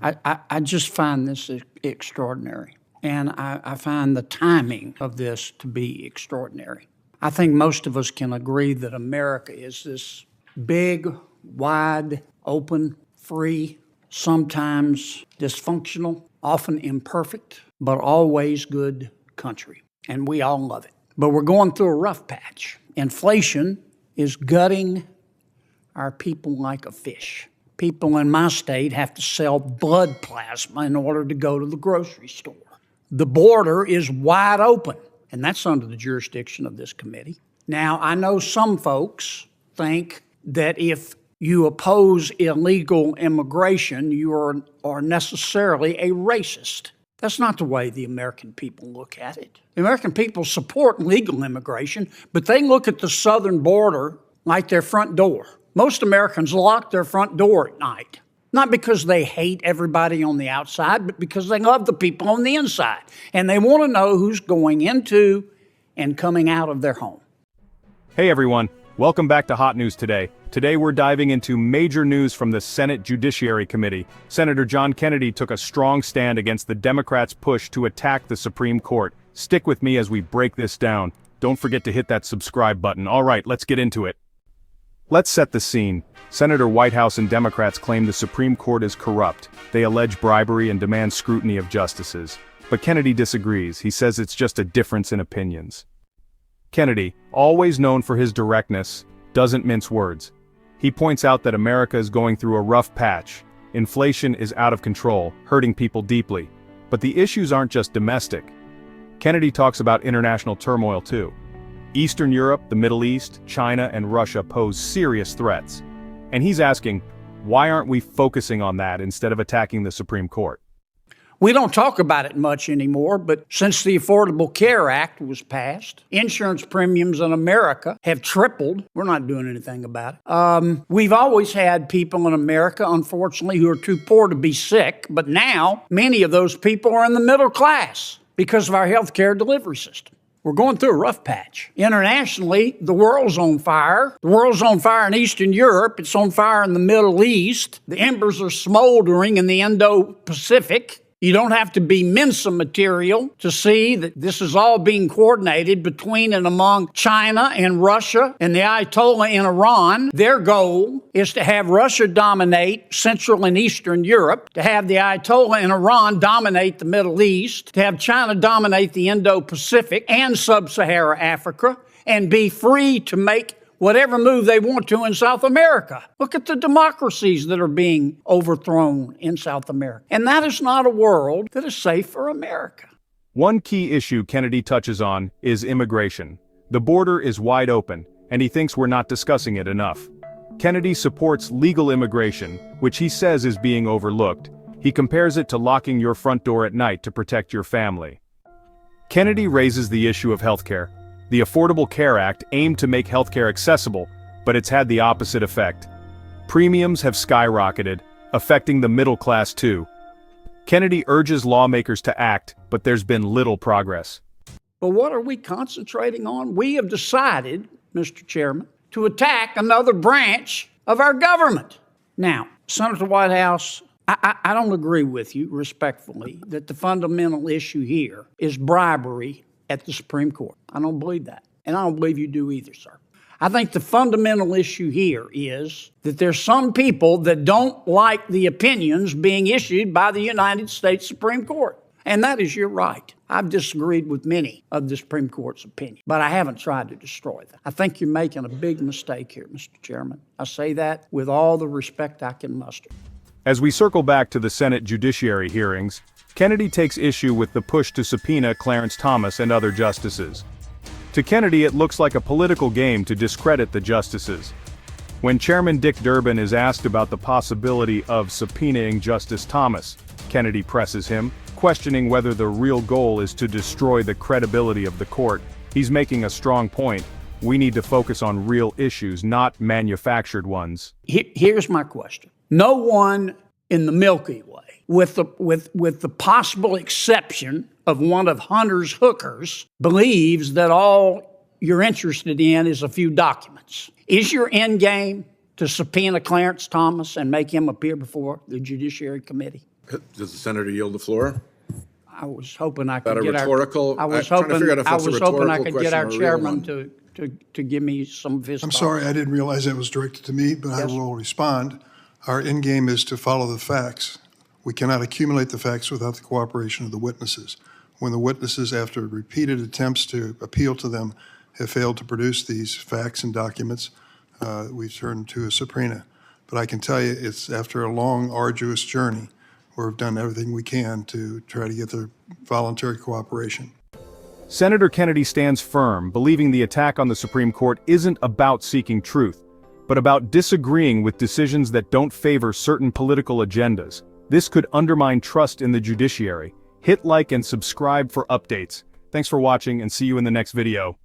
I just find this extraordinary. And I find the timing of this to be extraordinary. I think most of us can agree that America is this big, wide, open, free, sometimes dysfunctional, often imperfect, but always good country. And we all love it. But we're going through a rough patch. Inflation is gutting our people like a fish. People in my state have to sell blood plasma in order to go to the grocery store. The border is wide open, and that's under the jurisdiction of this committee. Now, I know some folks think that if you oppose illegal immigration, you are necessarily a racist. That's not the way the American people look at it. The American people support legal immigration, but they look at the southern border like their front door. Most Americans lock their front door at night, not because they hate everybody on the outside, but because they love the people on the inside, and they want to know who's going into and coming out of their home. Hey everyone, welcome back to Hot News Today. Today we're diving into major news from the Senate Judiciary Committee. Senator John Kennedy took a strong stand against the Democrats' push to attack the Supreme Court. Stick with me as we break this down. Don't forget to hit that subscribe button. All right, let's get into it. Let's set the scene. Senator Whitehouse and Democrats claim the Supreme Court is corrupt. They allege bribery and demand scrutiny of justices. But Kennedy disagrees. He says it's just a difference in opinions. Kennedy, always known for his directness, doesn't mince words. He points out that America is going through a rough patch. Inflation is out of control, hurting people deeply. But the issues aren't just domestic. Kennedy talks about international turmoil too. Eastern Europe, the Middle East, China, and Russia pose serious threats. And he's asking, why aren't we focusing on that instead of attacking the Supreme Court? We don't talk about it much anymore, but since the Affordable Care Act was passed, insurance premiums in America have tripled. We're not doing anything about it. We've always had people in America, unfortunately, who are too poor to be sick, but now many of those people are in the middle class because of our health care delivery system. We're going through a rough patch. Internationally, the world's on fire. The world's on fire in Eastern Europe. It's on fire in the Middle East. The embers are smoldering in the Indo-Pacific. You don't have to be Mensa material to see that this is all being coordinated between and among China and Russia and the Ayatollah in Iran. Their goal is to have Russia dominate Central and Eastern Europe, to have the Ayatollah in Iran dominate the Middle East, to have China dominate the Indo-Pacific and Sub-Saharan Africa, and be free to make whatever move they want to in South America. Look at the democracies that are being overthrown in South America. And that is not a world that is safe for America. One key issue Kennedy touches on is immigration. The border is wide open, and he thinks we're not discussing it enough. Kennedy supports legal immigration, which he says is being overlooked. He compares it to locking your front door at night to protect your family. Kennedy raises the issue of healthcare. The Affordable Care Act aimed to make healthcare accessible, but it's had the opposite effect. Premiums have skyrocketed, affecting the middle class too. Kennedy urges lawmakers to act, but there's been little progress. But what are we concentrating on? We have decided, Mr. Chairman, to attack another branch of our government. Now, Senator Whitehouse, I don't agree with you, respectfully, that the fundamental issue here is bribery at the Supreme Court. I don't believe that. And I don't believe you do either, sir. I think the fundamental issue here is that there's some people that don't like the opinions being issued by the United States Supreme Court. And that is your right. I've disagreed with many of the Supreme Court's opinions, but I haven't tried to destroy them. I think you're making a big mistake here, Mr. Chairman. I say that with all the respect I can muster. As we circle back to the Senate Judiciary hearings, Kennedy takes issue with the push to subpoena Clarence Thomas and other justices. To Kennedy, it looks like a political game to discredit the justices. When Chairman Dick Durbin is asked about the possibility of subpoenaing Justice Thomas, Kennedy presses him, questioning whether the real goal is to destroy the credibility of the court. He's making a strong point. We need to focus on real issues, not manufactured ones. Here's my question. No one in the Milky Way, with the possible exception of one of Hunter's hookers, believes that all you're interested in is a few documents. Is your end game to subpoena Clarence Thomas and make him appear before the Judiciary Committee? Does the senator yield the floor? I was hoping I That could a get rhetorical? I was I'm trying to figure out if I that's a was hoping I rhetorical could get our question or a real chairman one. to give me some of his I'm thoughts. sorry, I didn't realize that was directed to me, but I Yes. will respond. Our end game is to follow the facts. We cannot accumulate the facts without the cooperation of the witnesses. When the witnesses, after repeated attempts to appeal to them, have failed to produce these facts and documents, we've turned to a subpoena. But I can tell you, it's after a long, arduous journey where we've done everything we can to try to get their voluntary cooperation. Senator Kennedy stands firm, believing the attack on the Supreme Court isn't about seeking truth, but about disagreeing with decisions that don't favor certain political agendas. This could undermine trust in the judiciary. Hit like and subscribe for updates. Thanks for watching and see you in the next video.